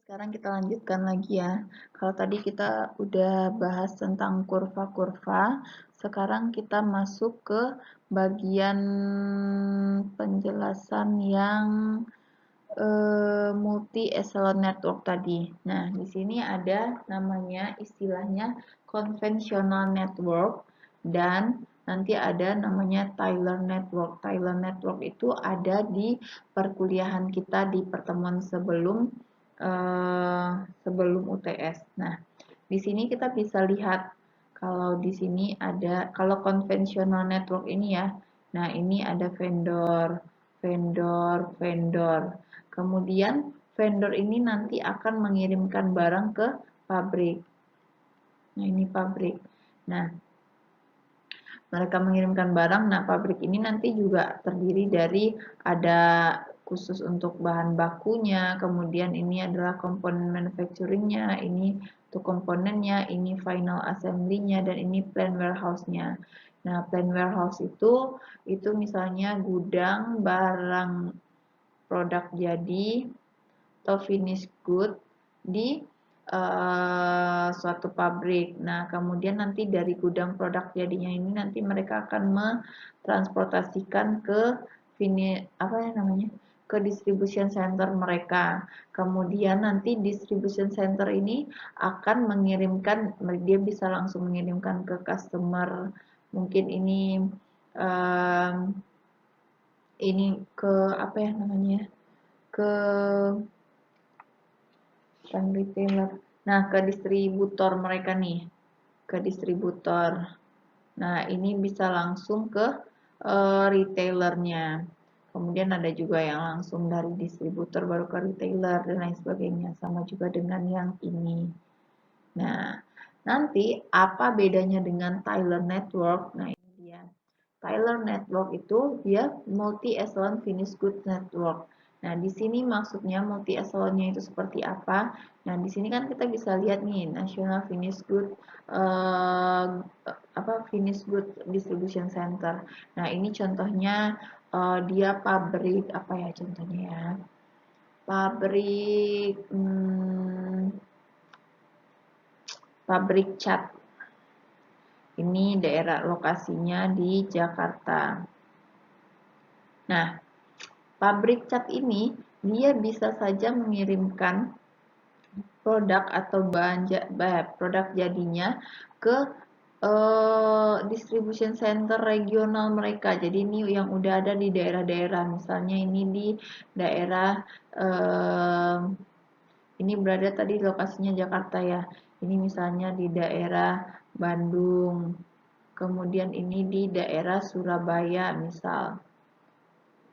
Sekarang kita lanjutkan lagi ya. Kalau tadi kita udah bahas tentang kurva-kurva, sekarang kita masuk ke bagian penjelasan yang multi echelon network tadi. Nah, di sini ada namanya istilahnya conventional network dan nanti ada namanya Taylor network. Taylor network itu ada di perkuliahan kita di pertemuan sebelum UTS. Nah, di sini kita bisa lihat kalau di sini ada kalau konvensional network ini ya. Nah, ini ada vendor, vendor, vendor. Kemudian vendor ini nanti akan mengirimkan barang ke pabrik. Nah, ini pabrik. Nah, mereka mengirimkan barang. Nah, pabrik ini nanti juga terdiri dari ada khusus untuk bahan bakunya, kemudian ini adalah komponen manufacturingnya, ini untuk komponennya, ini final assembly-nya, dan ini plan warehouse-nya. Nah, plan warehouse itu misalnya gudang barang produk jadi atau finished good di suatu pabrik. Nah, kemudian nanti dari gudang produk jadinya ini nanti mereka akan mentransportasikan ke ke distribution center mereka. Kemudian nanti distribution center ini akan mengirimkan, dia bisa langsung mengirimkan ke customer. Mungkin ini ke apa ya namanya? Ke bukan retailer. Nah, ke distributor mereka nih, ke distributor. Nah, ini bisa langsung ke retailernya. Kemudian ada juga yang langsung dari distributor baru ke retailer dan lain sebagainya. Sama juga dengan yang ini. Nah, nanti apa bedanya dengan Taylor Network? Nah, ini dia. Taylor Network itu dia multi echelon finished goods network. Nah, di sini maksudnya multi echelonnya itu seperti apa? Nah, di sini kan kita bisa lihat nih National Finished Good Finished Good Distribution Center. Nah, ini contohnya dia pabrik apa ya contohnya ya? Pabrik pabrik cat. Ini daerah lokasinya di Jakarta. Nah, pabrik cat ini dia bisa saja mengirimkan produk atau produk jadinya ke distribution center regional mereka. Jadi ini yang udah ada di daerah-daerah. Misalnya ini di daerah ini berada tadi lokasinya Jakarta ya. Ini misalnya di daerah Bandung. Kemudian ini di daerah Surabaya misal.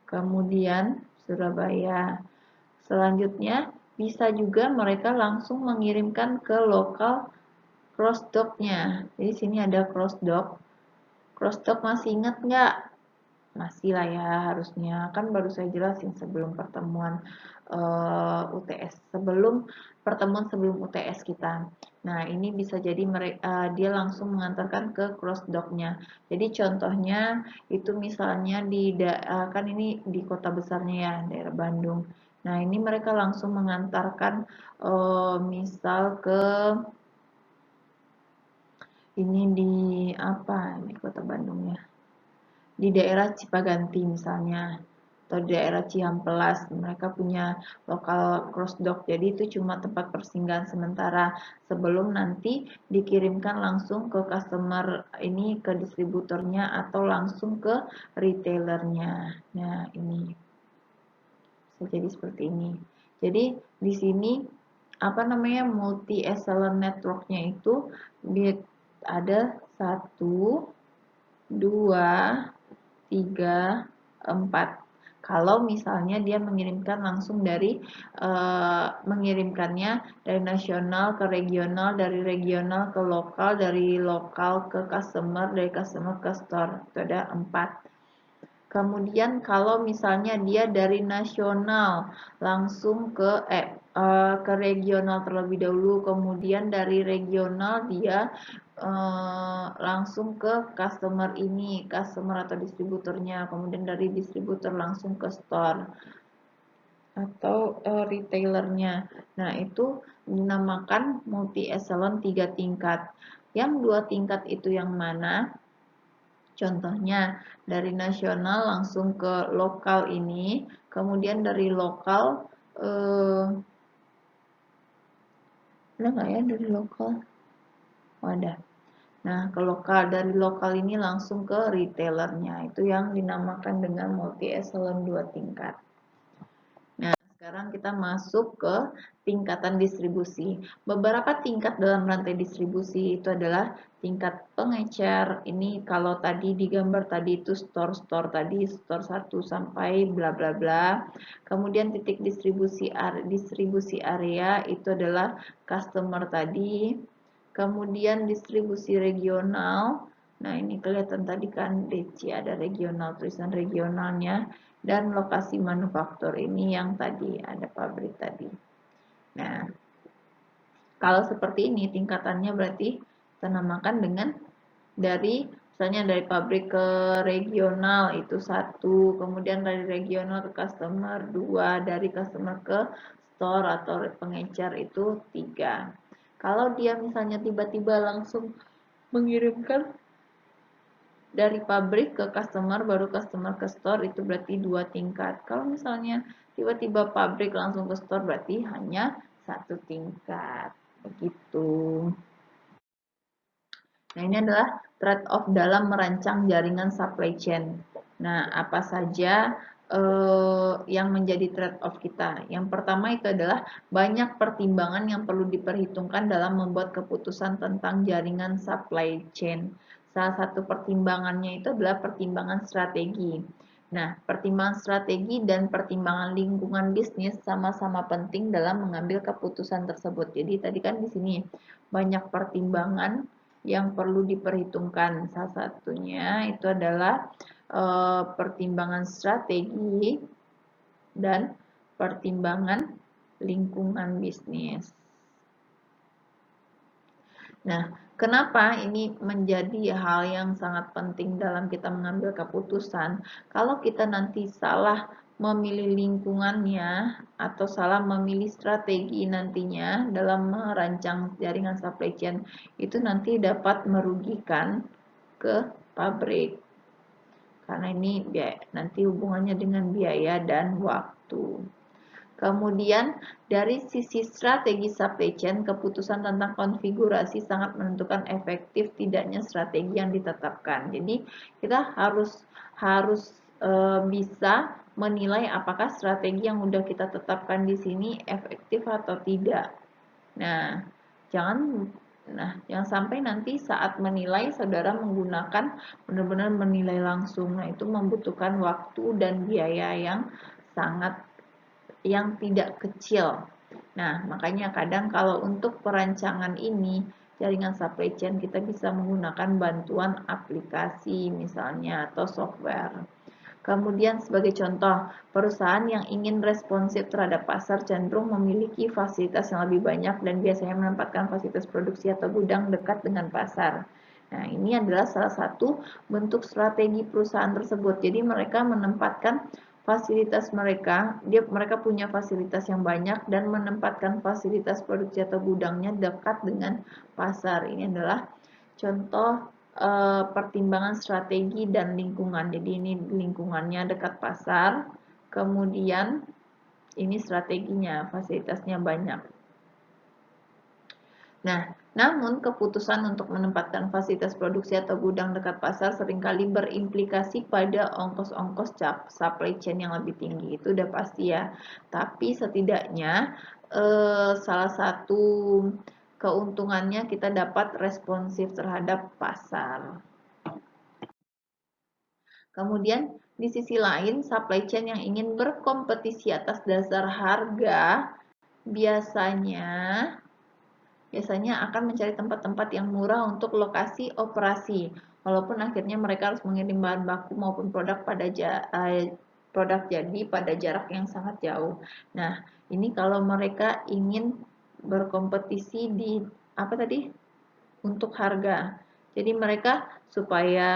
Kemudian Surabaya. Selanjutnya bisa juga mereka langsung mengirimkan ke lokal cross dock-nya. Jadi sini ada cross dock. Cross dock masih ingat nggak? Masih lah ya harusnya. Kan baru saya jelasin sebelum pertemuan UTS. Sebelum UTS kita. Nah, ini bisa jadi dia langsung mengantarkan ke cross dock-nya. Jadi contohnya itu misalnya kan ini di kota besarnya ya, daerah Bandung. Nah, ini mereka langsung mengantarkan misal ke ini di apa di kota Bandung ya, di daerah Cipaganti misalnya atau di daerah Cihampelas mereka punya lokal cross dock, jadi itu cuma tempat persinggahan sementara sebelum nanti dikirimkan langsung ke customer ini ke distributornya atau langsung ke retailernya. Nah, ini bisa jadi seperti ini. Jadi di sini apa namanya multi echelon networknya itu ada 1, 2, 3, 4. Kalau misalnya dia mengirimkan langsung mengirimkannya dari nasional ke regional, dari regional ke lokal, dari lokal ke customer, dari customer ke store. Itu ada 4. Kemudian kalau misalnya dia dari nasional langsung ke regional terlebih dahulu, kemudian dari regional dia langsung ke customer atau distributornya, kemudian dari distributor langsung ke store. atau retailernya. Nah, itu dinamakan multi eselon 3 tingkat. Yang 2 tingkat itu yang mana? Contohnya dari nasional langsung ke lokal ini, kemudian dari lokal ada nggak ya dari lokal? Oh, ada. Nah, ke lokal, dari lokal ini langsung ke retailernya, itu yang dinamakan dengan multi eselon 2 tingkat. Nah, sekarang kita masuk ke tingkatan distribusi. Beberapa tingkat dalam rantai distribusi itu adalah tingkat pengecer. Ini kalau tadi di gambar tadi itu store-store tadi, store 1 sampai bla bla bla. Kemudian titik distribusi area itu adalah customer tadi. Kemudian distribusi regional. Nah, ini kelihatan tadi kan DC ada regional, tulisan regionalnya, dan lokasi manufaktur ini yang tadi ada pabrik tadi. Nah, kalau seperti ini tingkatannya berarti kita namakan dengan dari misalnya dari pabrik ke regional itu 1, kemudian dari regional ke customer 2, dari customer ke store atau pengecer itu 3. Kalau dia misalnya tiba-tiba langsung mengirimkan dari pabrik ke customer baru customer ke store itu berarti 2 tingkat. Kalau misalnya tiba-tiba pabrik langsung ke store berarti hanya 1 tingkat. Begitu. Nah, ini adalah trade-off dalam merancang jaringan supply chain. Nah, apa saja yang menjadi trade-off kita? Yang pertama itu adalah banyak pertimbangan yang perlu diperhitungkan dalam membuat keputusan tentang jaringan supply chain. Salah satu pertimbangannya itu adalah pertimbangan strategi. Nah, pertimbangan strategi dan pertimbangan lingkungan bisnis sama-sama penting dalam mengambil keputusan tersebut. Jadi tadi kan di sini banyak pertimbangan yang perlu diperhitungkan. Salah satunya itu adalah pertimbangan strategi dan pertimbangan lingkungan bisnis. Nah, kenapa ini menjadi hal yang sangat penting dalam kita mengambil keputusan? Kalau kita nanti salah memilih lingkungannya atau salah memilih strategi nantinya dalam merancang jaringan supply chain, itu nanti dapat merugikan ke pabrik. Karena ini nanti hubungannya dengan biaya dan waktu. Kemudian dari sisi strategi supply chain, keputusan tentang konfigurasi sangat menentukan efektif tidaknya strategi yang ditetapkan. Jadi kita harus bisa menilai apakah strategi yang sudah kita tetapkan di sini efektif atau tidak. Nah, jangan sampai nanti saat menilai saudara menggunakan benar-benar menilai langsung. Nah, itu membutuhkan waktu dan biaya yang tidak kecil. Nah, makanya kadang kalau untuk perancangan ini, jaringan supply chain kita bisa menggunakan bantuan aplikasi misalnya atau software. Kemudian sebagai contoh, perusahaan yang ingin responsif terhadap pasar cenderung memiliki fasilitas yang lebih banyak dan biasanya menempatkan fasilitas produksi atau gudang dekat dengan pasar. Nah, ini adalah salah satu bentuk strategi perusahaan tersebut. Jadi mereka menempatkan fasilitas mereka punya fasilitas yang banyak dan menempatkan fasilitas produksi atau gudangnya dekat dengan pasar. Ini adalah contoh pertimbangan strategi dan lingkungan. Jadi ini lingkungannya dekat pasar, kemudian ini strateginya, fasilitasnya banyak. Nah, namun keputusan untuk menempatkan fasilitas produksi atau gudang dekat pasar seringkali berimplikasi pada ongkos-ongkos supply chain yang lebih tinggi. Itu udah pasti ya. Tapi setidaknya salah satu keuntungannya kita dapat responsif terhadap pasar. Kemudian di sisi lain, supply chain yang ingin berkompetisi atas dasar harga biasanya akan mencari tempat-tempat yang murah untuk lokasi operasi, walaupun akhirnya mereka harus mengirim bahan baku maupun produk jadi pada jarak yang sangat jauh. Nah, ini kalau mereka ingin berkompetisi di apa tadi? Untuk harga. Jadi mereka supaya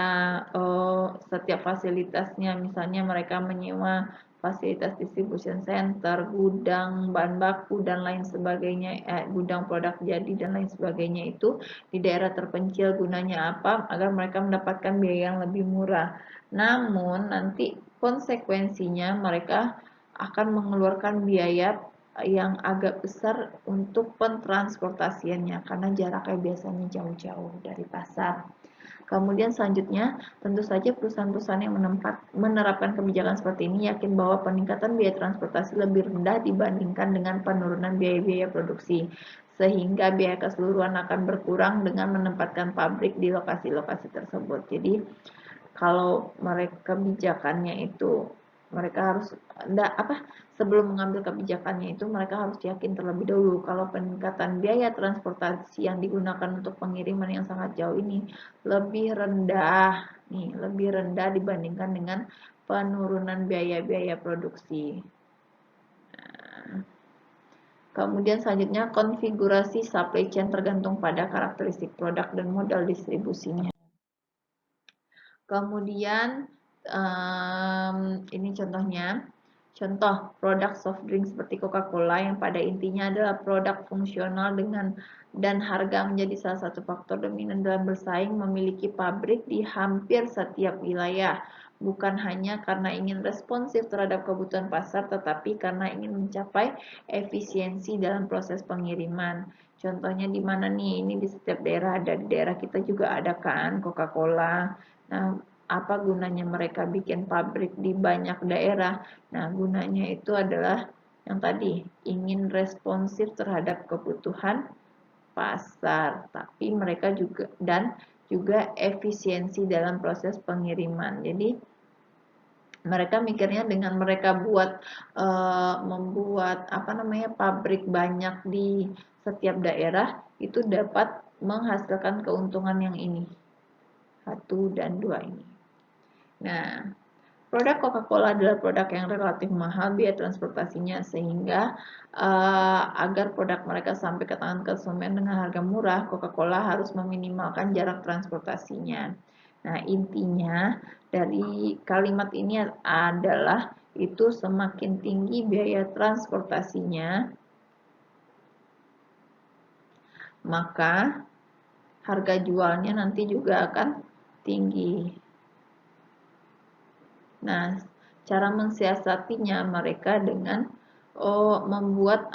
setiap fasilitasnya, misalnya mereka menyewa fasilitas distribution center, gudang bahan baku dan lain sebagainya, gudang produk jadi dan lain sebagainya itu di daerah terpencil. Gunanya apa? Agar mereka mendapatkan biaya yang lebih murah. Namun nanti konsekuensinya mereka akan mengeluarkan biaya yang agak besar untuk pentransportasiannya karena jaraknya biasanya jauh-jauh dari pasar. Kemudian selanjutnya, tentu saja perusahaan-perusahaan yang menerapkan kebijakan seperti ini yakin bahwa peningkatan biaya transportasi lebih rendah dibandingkan dengan penurunan biaya-biaya produksi, sehingga biaya keseluruhan akan berkurang dengan menempatkan pabrik di lokasi-lokasi tersebut. Jadi, kalau mereka kebijakannya itu mereka harus sebelum mengambil kebijakannya itu mereka harus yakin terlebih dahulu kalau peningkatan biaya transportasi yang digunakan untuk pengiriman yang sangat jauh ini lebih rendah dibandingkan dengan penurunan biaya-biaya produksi. Kemudian selanjutnya konfigurasi supply chain tergantung pada karakteristik produk dan modal distribusinya. Kemudian ini contohnya, contoh produk soft drink seperti Coca-Cola yang pada intinya adalah produk fungsional dan harga menjadi salah satu faktor dominan dalam bersaing, memiliki pabrik di hampir setiap wilayah, bukan hanya karena ingin responsif terhadap kebutuhan pasar, tetapi karena ingin mencapai efisiensi dalam proses pengiriman. Contohnya di mana nih? Ini di setiap daerah ada, di daerah kita juga ada kan Coca-Cola. Nah, apa gunanya mereka bikin pabrik di banyak daerah? Nah, gunanya itu adalah yang tadi, ingin responsif terhadap kebutuhan pasar, tapi mereka juga efisiensi dalam proses pengiriman. Jadi, mereka mikirnya dengan mereka membuat pabrik banyak di setiap daerah itu dapat menghasilkan keuntungan yang ini. 1 dan 2 ini. Nah, produk Coca-Cola adalah produk yang relatif mahal biaya transportasinya sehingga agar produk mereka sampai ke tangan konsumen dengan harga murah, Coca-Cola harus meminimalkan jarak transportasinya. Nah, intinya dari kalimat ini adalah itu semakin tinggi biaya transportasinya, maka harga jualnya nanti juga akan tinggi. Nah, cara mensiasatinya mereka dengan membuat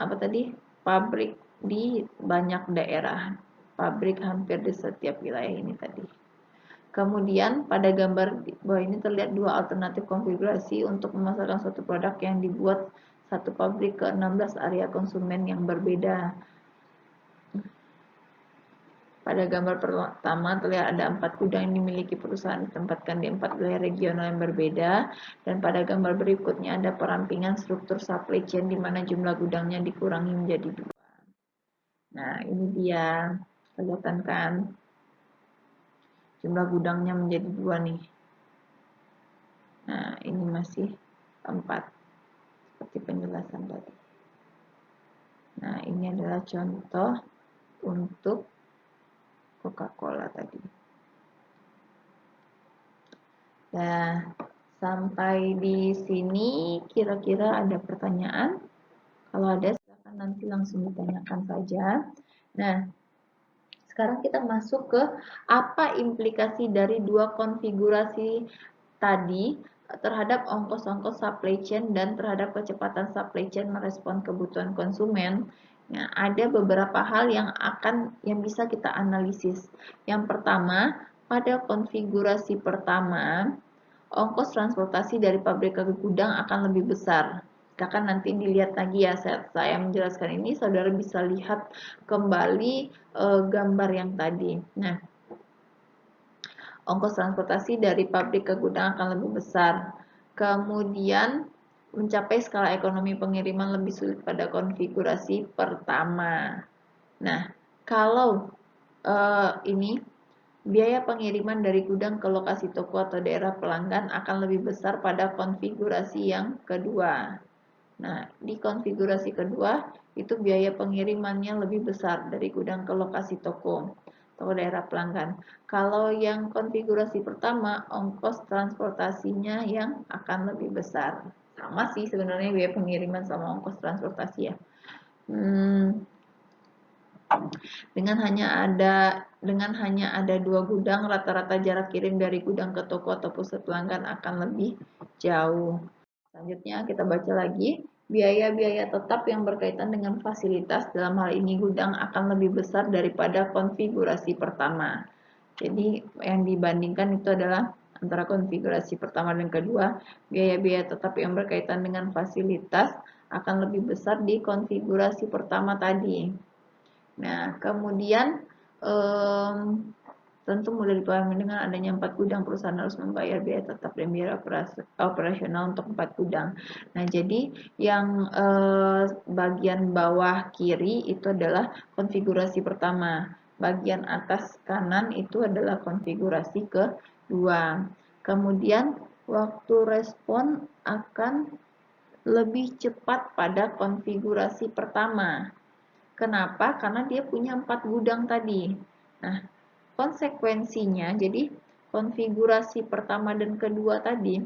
pabrik di banyak daerah, pabrik hampir di setiap wilayah ini tadi. Kemudian pada gambar di bawah ini terlihat dua alternatif konfigurasi untuk memasarkan suatu produk yang dibuat satu pabrik ke 16 area konsumen yang berbeda. Pada gambar pertama terlihat ada 4 gudang yang dimiliki perusahaan ditempatkan di 4 wilayah regional yang berbeda, dan pada gambar berikutnya ada perampingan struktur supply chain di mana jumlah gudangnya dikurangi menjadi 2. Nah, ini dia, kelihatan kan? Jumlah gudangnya menjadi 2 nih. Nah, ini masih 4 seperti penjelasan tadi. Nah, ini adalah contoh untuk Coca-Cola tadi. Nah, sampai di sini kira-kira ada pertanyaan? Kalau ada, silakan nanti langsung ditanyakan saja. Nah, sekarang kita masuk ke apa implikasi dari dua konfigurasi tadi terhadap ongkos-ongkos supply chain dan terhadap kecepatan supply chain merespon kebutuhan konsumen. Nah, ada beberapa hal yang bisa kita analisis. Yang pertama, pada konfigurasi pertama, ongkos transportasi dari pabrik ke gudang akan lebih besar. Akan nanti dilihat lagi ya, saya menjelaskan ini, saudara bisa lihat kembali gambar yang tadi. Nah, ongkos transportasi dari pabrik ke gudang akan lebih besar. Kemudian mencapai skala ekonomi pengiriman lebih sulit pada konfigurasi pertama. Nah, kalau ini biaya pengiriman dari gudang ke lokasi toko atau daerah pelanggan akan lebih besar pada konfigurasi yang kedua. Nah, di konfigurasi kedua itu biaya pengirimannya lebih besar dari gudang ke lokasi toko atau daerah pelanggan. Kalau yang konfigurasi pertama, ongkos transportasinya yang akan lebih besar. sama sih sebenarnya biaya pengiriman sama ongkos transportasi ya. Hmm, dengan hanya ada 2 gudang, rata-rata jarak kirim dari gudang ke toko atau pusat pelanggan akan lebih jauh. Selanjutnya kita baca lagi, biaya-biaya tetap yang berkaitan dengan fasilitas, dalam hal ini gudang, akan lebih besar daripada konfigurasi pertama. Jadi yang dibandingkan itu adalah antara konfigurasi pertama dan kedua, biaya-biaya tetap yang berkaitan dengan fasilitas akan lebih besar di konfigurasi pertama tadi. Nah, kemudian tentu mudah dipahami dengan adanya 4 gudang, perusahaan harus membayar biaya tetap dan biaya operasional untuk 4 gudang. Nah, jadi yang bagian bawah kiri itu adalah konfigurasi pertama. Bagian atas kanan itu adalah konfigurasi kedua. Kemudian waktu respon akan lebih cepat pada konfigurasi pertama. Kenapa? Karena dia punya 4 gudang tadi. Nah, konsekuensinya, jadi konfigurasi pertama dan kedua tadi,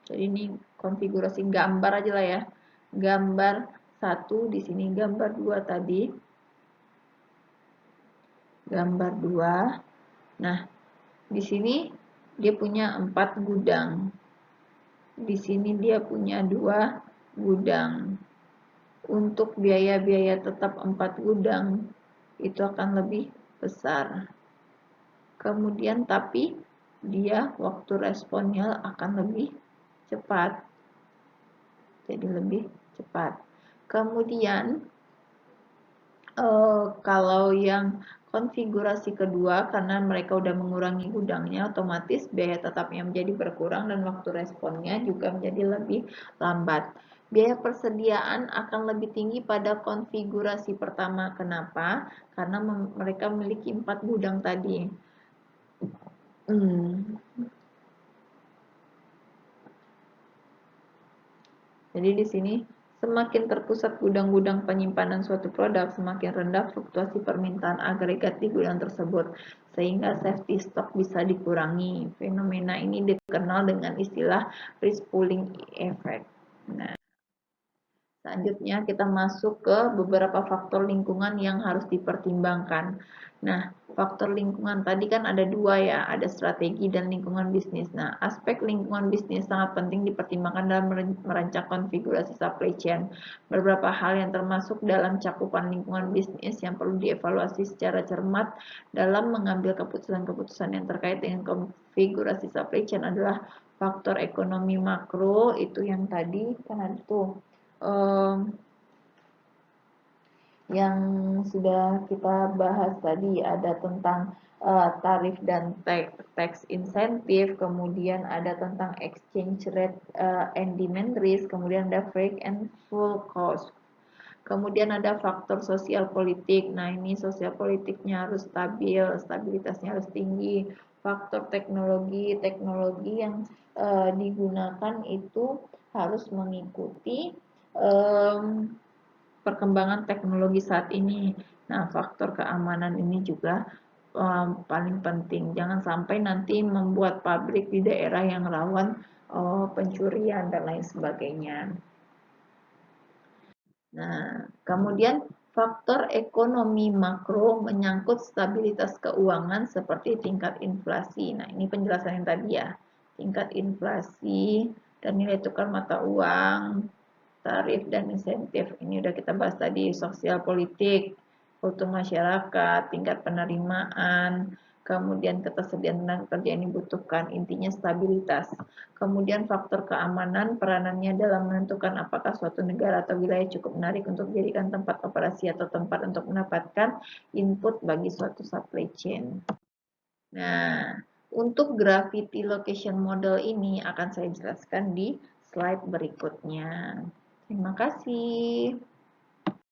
jadi ini konfigurasi gambar aja lah ya. Gambar 1 di sini, gambar 2 tadi. Gambar 2. Nah, di sini dia punya 4 gudang. Di sini dia punya 2 gudang. Untuk biaya-biaya tetap 4 gudang itu akan lebih besar. Kemudian tapi dia waktu responnya akan lebih cepat. Jadi lebih cepat. Kemudian kalau yang konfigurasi kedua, karena mereka udah mengurangi gudangnya, otomatis biaya tetapnya menjadi berkurang dan waktu responnya juga menjadi lebih lambat. Biaya persediaan akan lebih tinggi pada konfigurasi pertama. Kenapa? Karena mereka memiliki 4 gudang tadi. Jadi di sini semakin terpusat gudang-gudang penyimpanan suatu produk, semakin rendah fluktuasi permintaan agregat di gudang tersebut, sehingga safety stock bisa dikurangi. Fenomena ini dikenal dengan istilah risk pooling effect. Nah, selanjutnya kita masuk ke beberapa faktor lingkungan yang harus dipertimbangkan. Nah, faktor lingkungan tadi kan ada 2 ya, ada strategi dan lingkungan bisnis. Nah, aspek lingkungan bisnis sangat penting dipertimbangkan dalam merancang konfigurasi supply chain. Beberapa hal yang termasuk dalam cakupan lingkungan bisnis yang perlu dievaluasi secara cermat dalam mengambil keputusan-keputusan yang terkait dengan konfigurasi supply chain adalah faktor ekonomi makro, itu yang tadi kan ada tuh yang sudah kita bahas tadi, ada tentang tarif dan tax insentif, kemudian ada tentang exchange rate and demand risk, kemudian ada freight and full cost. Kemudian ada faktor sosial politik. Nah, ini sosial politiknya harus stabil, stabilitasnya harus tinggi. Faktor teknologi yang digunakan itu harus mengikuti perkembangan teknologi saat ini. Nah, faktor keamanan ini juga paling penting. Jangan sampai nanti membuat pabrik di daerah yang rawan pencurian dan lain sebagainya. Nah, kemudian faktor ekonomi makro menyangkut stabilitas keuangan seperti tingkat inflasi. Nah, ini penjelasan yang tadi ya. Tingkat inflasi dan nilai tukar mata uang, tarif dan insentif. Ini udah kita bahas tadi, sosial politik, kultur masyarakat, tingkat penerimaan, kemudian ketersediaan tenaga kerja yang dibutuhkan, intinya stabilitas. Kemudian faktor keamanan, peranannya dalam menentukan apakah suatu negara atau wilayah cukup menarik untuk dijadikan tempat operasi atau tempat untuk mendapatkan input bagi suatu supply chain. Nah, untuk gravity location model ini akan saya jelaskan di slide berikutnya. Terima kasih.